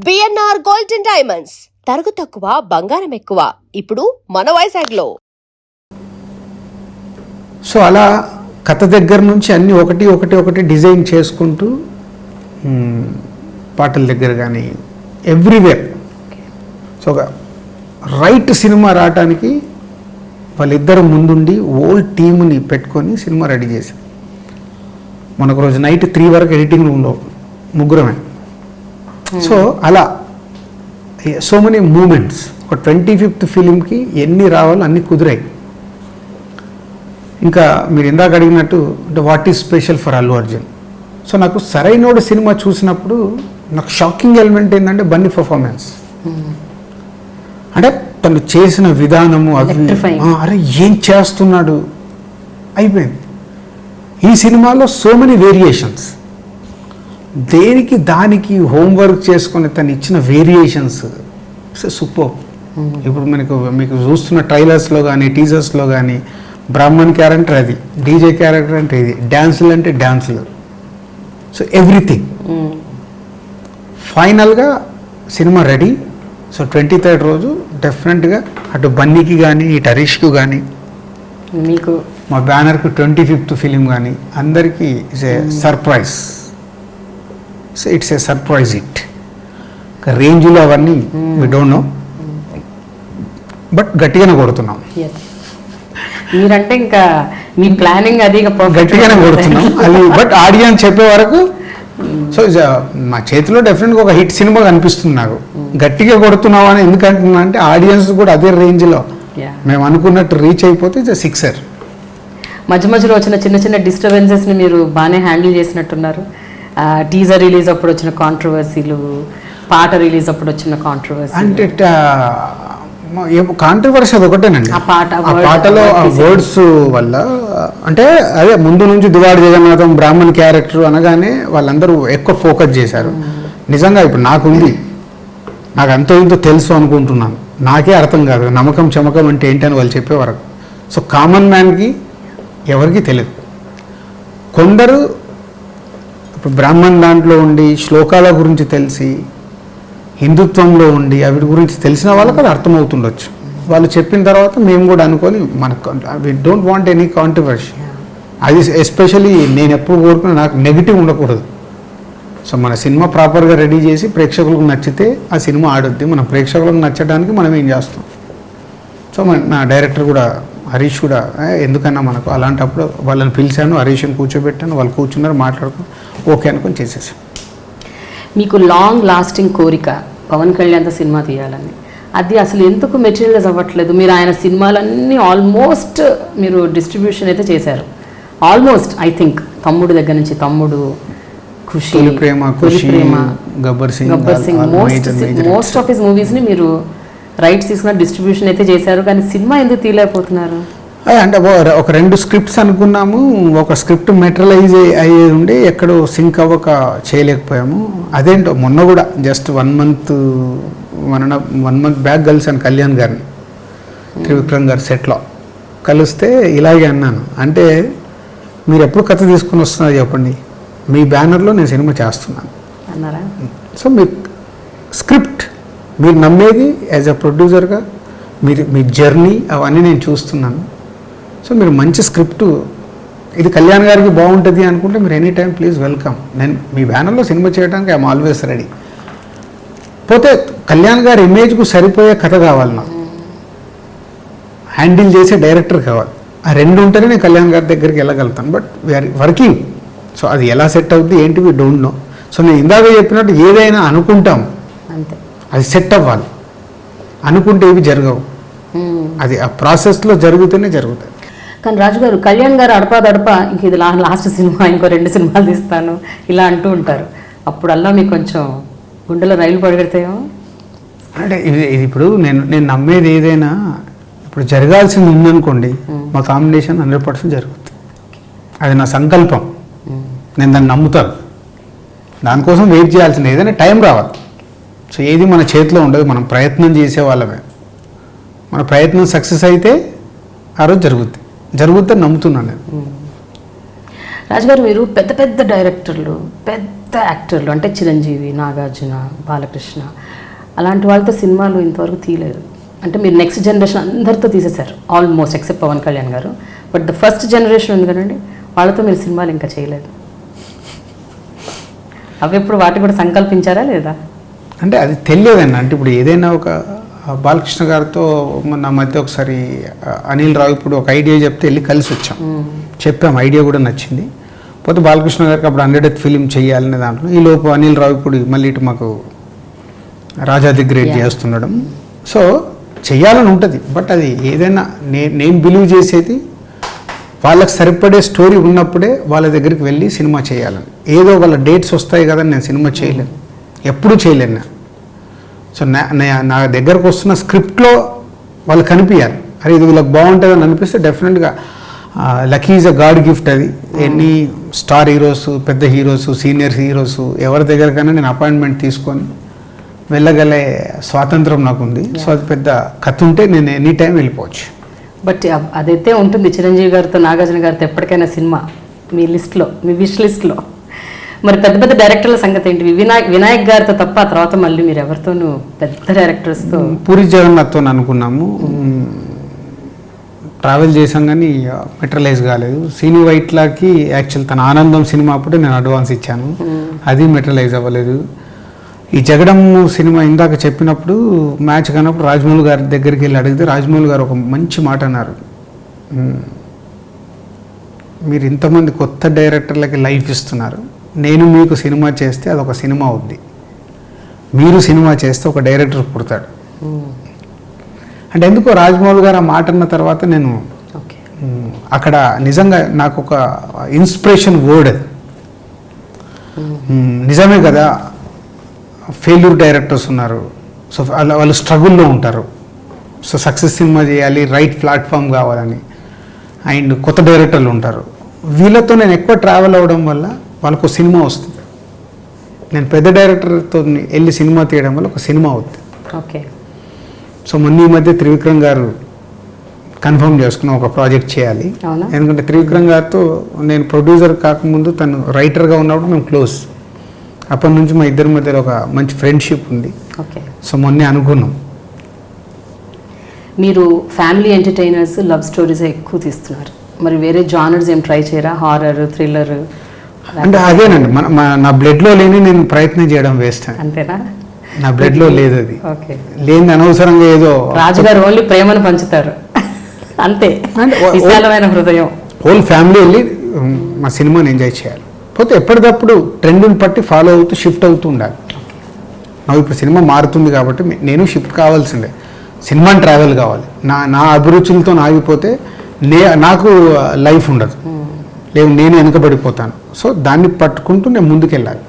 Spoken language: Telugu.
బిఎన్ఆర్ గోల్డ్ అండ్ డైమండ్స్ తరుగు తక్కువ బంగారం ఎక్కువ ఇప్పుడు మన వైజాగ్లో. సో అలా కథ దగ్గర నుంచి అన్నీ ఒకటి డిజైన్ చేసుకుంటూ పాటల దగ్గర కానీ ఎవ్రీవేర్. సో ఒక రైట్ సినిమా రావటానికి వాళ్ళిద్దరు ముందుండి ఓల్డ్ టీమ్ని పెట్టుకొని సినిమా రెడీ చేశాం. మనకు రోజు నైట్ 3 వరకు ఎడిటింగ్ రూమ్లో ముగ్గురమే. సో అలా సో మెనీ మూమెంట్స్. ఒక 25th ఫిలింకి ఎన్ని రావాలో అన్ని కుదిరాయి. ఇంకా మీరు ఇందాక అడిగినట్టు అంటే what is special for Allu Arjun. So నాకు సరైనోడు సినిమా చూసినప్పుడు నాకు షాకింగ్ ఎలిమెంట్ ఏంటంటే బన్నీ పర్ఫార్మెన్స్. అంటే తను చేసిన విధానము అవి అరే ఏం చేస్తున్నాడు అయిపోయింది. ఈ సినిమాలో సో మెనీ వేరియేషన్స్, దేనికి దానికి హోంవర్క్ చేసుకొని తను ఇచ్చిన వేరియేషన్స్ సూపర్. ఇప్పుడు మీకు చూస్తున్న ట్రైలర్స్లో కానీ టీజర్స్లో కానీ బ్రాహ్మణ్ క్యారెక్టర్ అది, డీజే క్యారెక్టర్ అంటే ఇది, డ్యాన్సులు అంటే డ్యాన్సులు. సో ఎవ్రీథింగ్ ఫైనల్గా సినిమా రెడీ. సో 23rd రోజు డెఫినెట్గా అటు బన్నీకి కానీ ఇటు హరీష్కి కానీ మీకు మా బ్యానర్కి 25th ఫిలిం కానీ అందరికీ it's a surprise. So it's a surprise hit. రేంజ్లో అవన్నీ వి డోంట్ నో, బట్ గట్టిగానే కొడుతున్నాం. మీరంటే ఇంకా మీ ప్లానింగ్ అది గట్టిగానే కొడుతున్నాం అది. బట్ ఆడియన్స్ చెప్పే వరకు సో మా చేతిలో డెఫినెట్గా ఒక హిట్ సినిమా కనిపిస్తుంది నాకు. గట్టిగా కొడుతున్నాం అని ఎందుకు అంటున్నా అంటే ఆడియన్స్ కూడా అదే రేంజ్లో మేము అనుకున్నట్టు రీచ్ అయిపోతే ఇట్స్ సిక్సర్. మధ్యలో వచ్చిన చిన్న డిస్టర్బెన్సెస్ని మీరు బాగానే హ్యాండిల్ చేసినట్టున్నారు. టీజర్ రిలీజ్ అప్పుడు వచ్చిన కాంట్రవర్సీలు, పాట రిలీజ్ అప్పుడు వచ్చిన కాంట్రవర్సీ. అంటే కాంట్రవర్సీ అది ఒకటేనండి. ఆ పాటలో ఆ వర్డ్స్ వల్ల అంటే అదే ముందు నుంచి దువాడి జగన్నాథం బ్రాహ్మణ్ క్యారెక్టర్ అనగానే వాళ్ళందరూ ఎక్కువ ఫోకస్ చేశారు. నిజంగా ఇప్పుడు నాకుంది, నాకు అంతో ఇంతో తెలుసు అనుకుంటున్నాను, నాకే అర్థం కాదు నమ్మకం చమకం అంటే ఏంటని వాళ్ళు చెప్పే వరకు. సో కామన్ మ్యాన్కి ఎవరికి తెలియదు. కొందరు ఇప్పుడు బ్రాహ్మణ్ దాంట్లో ఉండి శ్లోకాల గురించి తెలిసి హిందుత్వంలో ఉండి అవి గురించి తెలిసిన వాళ్ళకి అది అర్థమవుతుండొచ్చు. వాళ్ళు చెప్పిన తర్వాత మేము కూడా అనుకొని మనకు we don't want any controversy. అది ఎస్పెషలీ నేను ఎప్పుడు కోరుకున్నా నాకు నెగిటివ్ ఉండకూడదు. సో మన సినిమా ప్రాపర్గా రెడీ చేసి ప్రేక్షకులకు నచ్చితే ఆ సినిమా ఆడుద్ది. మన ప్రేక్షకులకు నచ్చడానికి మనం ఏం చేస్తాం. సో నా డైరెక్టర్ కూడా హరీష్ కూడా ఎందుకన్నా మనకు అలాంటప్పుడు వాళ్ళని పిలిచాను, హరీష్ని కూర్చోబెట్టాను, వాళ్ళు కూర్చున్నారు, మాట్లాడుకుని ఓకే అనుకొని చేసేసాం. మీకు లాంగ్ లాస్టింగ్ కోరిక పవన్ కళ్యాణ్తో సినిమా తీయాలని, అది అసలు ఎందుకు మెటీరియలైజ్ అవ్వట్లేదు? మీరు ఆయన సినిమాలన్నీ ఆల్మోస్ట్ మీరు డిస్ట్రిబ్యూషన్ అయితే చేశారు. ఆల్మోస్ట్ ఐ థింక్ తమ్ముడు దగ్గర నుంచి Thammudu, Kushi, Prema, Gabbar Singh most of his మూవీస్ని మీరు రైట్స్ తీసుకున్న డిస్ట్రిబ్యూషన్ అయితే చేశారు, కానీ సినిమా ఎందుకు తీయలేకపోతున్నారు? అంటే ఒక 2 స్క్రిప్ట్స్ అనుకున్నాము. ఒక స్క్రిప్ట్ మెటీరియలైజ్ అయ్యేది ఉండి ఎక్కడో సింక్ అవ్వక చేయలేకపోయాము. అదేంటో మొన్న కూడా జస్ట్ 1 మంత్ బ్యాక్ కలిసాను కళ్యాణ్ గారిని, త్రివిక్రమ్ గారి సెట్లో కలిస్తే ఇలాగే అన్నాను. అంటే మీరు ఎప్పుడు కథ తీసుకుని వస్తున్నారు చెప్పండి, మీ బ్యానర్లో నేను సినిమా చేస్తున్నాను అన్నారా? సో మీరు స్క్రిప్ట్ మీరు నమ్మేది యాజ్ అ ప్రొడ్యూసర్గా మీ జర్నీ అవన్నీ నేను చూస్తున్నాను. సో మీరు మంచి స్క్రిప్టు ఇది కళ్యాణ్ గారికి బాగుంటుంది అనుకుంటే మీరు ఎనీ టైం ప్లీజ్ వెల్కమ్. నేను మీ బ్యానర్లో సినిమా చేయడానికి ఐఎమ్ ఆల్వేస్ రెడీ. పోతే కళ్యాణ్ గారి ఇమేజ్కు సరిపోయే కథ కావాలి, నాకు హ్యాండిల్ చేసే డైరెక్టర్ కావాలి. ఆ 2 ఉంటేనే నేను కళ్యాణ్ గారి దగ్గరికి వెళ్ళగలుగుతాను. But we are working. సో అది ఎలా సెట్ అవుద్ది ఏంటి వీ డోంట్ నో. సో నేను ఇందాక చెప్పినట్టు ఏదైనా అనుకుంటాం, అంతే, అది సెట్ అవ్వాలి. అనుకుంటే ఇవి జరగవు. అది ఆ ప్రాసెస్లో జరుగుతూనే జరుగుతాయి. కానీ రాజు గారు, కళ్యాణ్ గారు అడపా ఇంక ఇది లాస్ట్ సినిమా, ఇంకో 2 సినిమాలు తీస్తాను ఇలా అంటూ ఉంటారు. అప్పుడల్లా మీకు కొంచెం గుండెలో రైలు పడిగడతాయో? అంటే ఇది ఇప్పుడు నేను నమ్మేది ఏదైనా ఇప్పుడు జరగాల్సింది ఉందనుకోండి, మా కాంబినేషన్ 100% జరుగుతుంది. అది నా సంకల్పం, నేను దాన్ని నమ్ముతాను. దానికోసం వెయిట్ చేయాల్సింది, ఏదైనా టైం రావాలి. సో ఏది మన చేతిలో ఉండదు, మనం ప్రయత్నం చేసే వాళ్ళమే. మన ప్రయత్నం సక్సెస్ అయితే ఆ రోజు జరుగుద్దని నమ్ముతున్నాను నేను. రాజుగారు, మీరు పెద్ద డైరెక్టర్లు, పెద్ద పెద్ద యాక్టర్లు అంటే చిరంజీవి, నాగార్జున, బాలకృష్ణ అలాంటి వాళ్ళతో సినిమాలు ఇంతవరకు తీయలేదు. అంటే మీరు నెక్స్ట్ జనరేషన్ అందరితో తీసేశారు ఆల్మోస్ట్ ఎక్సెప్ట్ పవన్ కళ్యాణ్ గారు. బట్ ద ఫస్ట్ జనరేషన్ ఉంది కదండి, వాళ్ళతో మీరు సినిమాలు ఇంకా చేయలేదు. అవి ఎప్పుడు వాటి కూడా సంకల్పించారా లేదా? అంటే అది తెలియదండి. అంటే ఇప్పుడు ఏదైనా ఒక బాలకృష్ణ గారితో నా మధ్య ఒకసారి అనిల్ రావు ఇప్పుడు ఒక ఐడియా చెప్తే వెళ్ళి కలిసి వచ్చాం, చెప్పాం, ఐడియా కూడా నచ్చింది. పోతే బాలకృష్ణ గారికి అప్పుడు 100th ఫిలిం చేయాలనే దాంట్లో ఈ లోపు అనిల్ రావు ఇప్పుడు మళ్ళీ ఇటు మాకు రాజాది గ్రేట్ చేస్తుండడం. సో చెయ్యాలని ఉంటుంది. బట్ అది ఏదైనా నేను బిలీవ్ చేసేది వాళ్ళకి సరిపడే స్టోరీ ఉన్నప్పుడే వాళ్ళ దగ్గరికి వెళ్ళి సినిమా చేయాలని. ఏదో వాళ్ళ డేట్స్ వస్తాయి కదా నేను సినిమా చేయలేను, ఎప్పుడూ చేయలేను. సో నా దగ్గరకు వస్తున్న స్క్రిప్ట్లో వాళ్ళు కనిపించాలి. అరే ఇది వీళ్ళకి బాగుంటుందని అనిపిస్తే డెఫినెట్గా lucky is a God gift. అది ఎన్ని స్టార్ హీరోస్, పెద్ద హీరోస్, సీనియర్ హీరోస్ ఎవరి దగ్గరకైనా నేను అపాయింట్మెంట్ తీసుకొని వెళ్ళగలే స్వాతంత్రం నాకు ఉంది. సో అది పెద్ద కథ ఉంటే నేను ఎనీ టైం వెళ్ళిపోవచ్చు. బట్ అదైతే ఉంటుంది చిరంజీవి గారితో, నాగార్జున గారితో ఎప్పటికైనా సినిమా మీ లిస్ట్లో, మీ విష్ లిస్ట్లో. మరి పెద్ద పెద్ద డైరెక్టర్ల సంగతి ఏంటి? వినాయక్ గారితో తప్ప ఆ తర్వాత మళ్ళీ మీరు ఎవరితోనూ పెద్ద డైరెక్టర్స్తో? పూరి జగన్నాథ్తో అనుకున్నాము, ట్రావెల్ చేసాం కానీ మెటరలైజ్ కాలేదు. సీని వైట్లాకి యాక్చువల్ తన ఆనందం సినిమా అప్పుడే నేను అడ్వాన్స్ ఇచ్చాను, అది మెటరలైజ్ అవ్వలేదు. ఈ జగడం సినిమా ఇందాక చెప్పినప్పుడు మ్యాచ్ కానప్పుడు రాజమౌళి గారి దగ్గరికి వెళ్ళి అడిగితే రాజమౌళి గారు ఒక మంచి మాట అన్నారు, మీరు ఇంతమంది కొత్త డైరెక్టర్లకి లైఫ్ ఇస్తున్నారు, నేను మీకు సినిమా చేస్తే అదొక సినిమా అవుద్ది, మీరు సినిమా చేస్తే ఒక డైరెక్టర్ పుడతాడు. అంటే ఎందుకో రాజమౌళి గారు ఆ మాట అన్న తర్వాత నేను అక్కడ నిజంగా నాకు ఒక ఇన్స్పిరేషన్ వర్డ్ అది. నిజమే కదా, ఫెయిల్యూర్ డైరెక్టర్స్ ఉన్నారు, సో వాళ్ళు స్ట్రగుల్లో ఉంటారు. సో సక్సెస్ సినిమా చేయాలి, రైట్ ప్లాట్ఫామ్ కావాలని. అండ్ కొత్త డైరెక్టర్లు ఉంటారు, వీళ్ళతో నేను ఎక్కువ ట్రావెల్ అవ్వడం వల్ల వాళ్ళకు ఒక సినిమా వస్తుంది. నేను పెద్ద డైరెక్టర్తో వెళ్ళి సినిమా తీయడం వల్ల ఒక సినిమా అవుతుంది. ఓకే. సో మొన్న ఈ మధ్య త్రివిక్రమ్ గారు కన్ఫర్మ్ చేసుకున్నాం ఒక ప్రాజెక్ట్ చేయాలి. ఎందుకంటే త్రివిక్రమ్ గారితో నేను ప్రొడ్యూసర్ కాకముందు తను రైటర్గా ఉన్నప్పుడు మేము క్లోజ్. అప్పటి నుంచి మా ఇద్దరి మధ్యలో ఒక మంచి ఫ్రెండ్షిప్ ఉంది. ఓకే. సో మొన్నే అనుకున్నాం. మీరు ఫ్యామిలీ ఎంటర్టైనర్స్, లవ్ స్టోరీస్ ఎక్కువ తీస్తున్నారు, మరి వేరే జానర్స్ ఏం ట్రై చేయరా? Horror, thriller? అంటే అదేనండి నా బ్లడ్లో లేని నేను ప్రయత్నం చేయడం వేస్ట్. అంతేనా? నా బ్లడ్లో లేదు అది. ఓకే. లేని అనవసరంగా ఏదో. రాజుగారు ఓన్లీ ప్రేమను పంచుతారు అంతే, విశాలమైన హృదయం. హోల్ ఫ్యామిలీ వెళ్ళి మా సినిమాని ఎంజాయ్ చేయాలి. పోతే ఎప్పటికప్పుడు ట్రెండ్ని బట్టి ఫాలో అవుతూ షిఫ్ట్ అవుతూ ఉండాలి. నాకు ఇప్పుడు సినిమా మారుతుంది కాబట్టి నేను షిఫ్ట్ కావాల్సిందే. సినిమాని ట్రావెల్ కావాలి. నా అభిరుచులతో ఆగిపోతే నాకు లైఫ్ ఉండదు, లేదు నేను వెనుకబడిపోతాను. సో దాన్ని పట్టుకుంటూ నేను ముందుకెళ్ళాలి.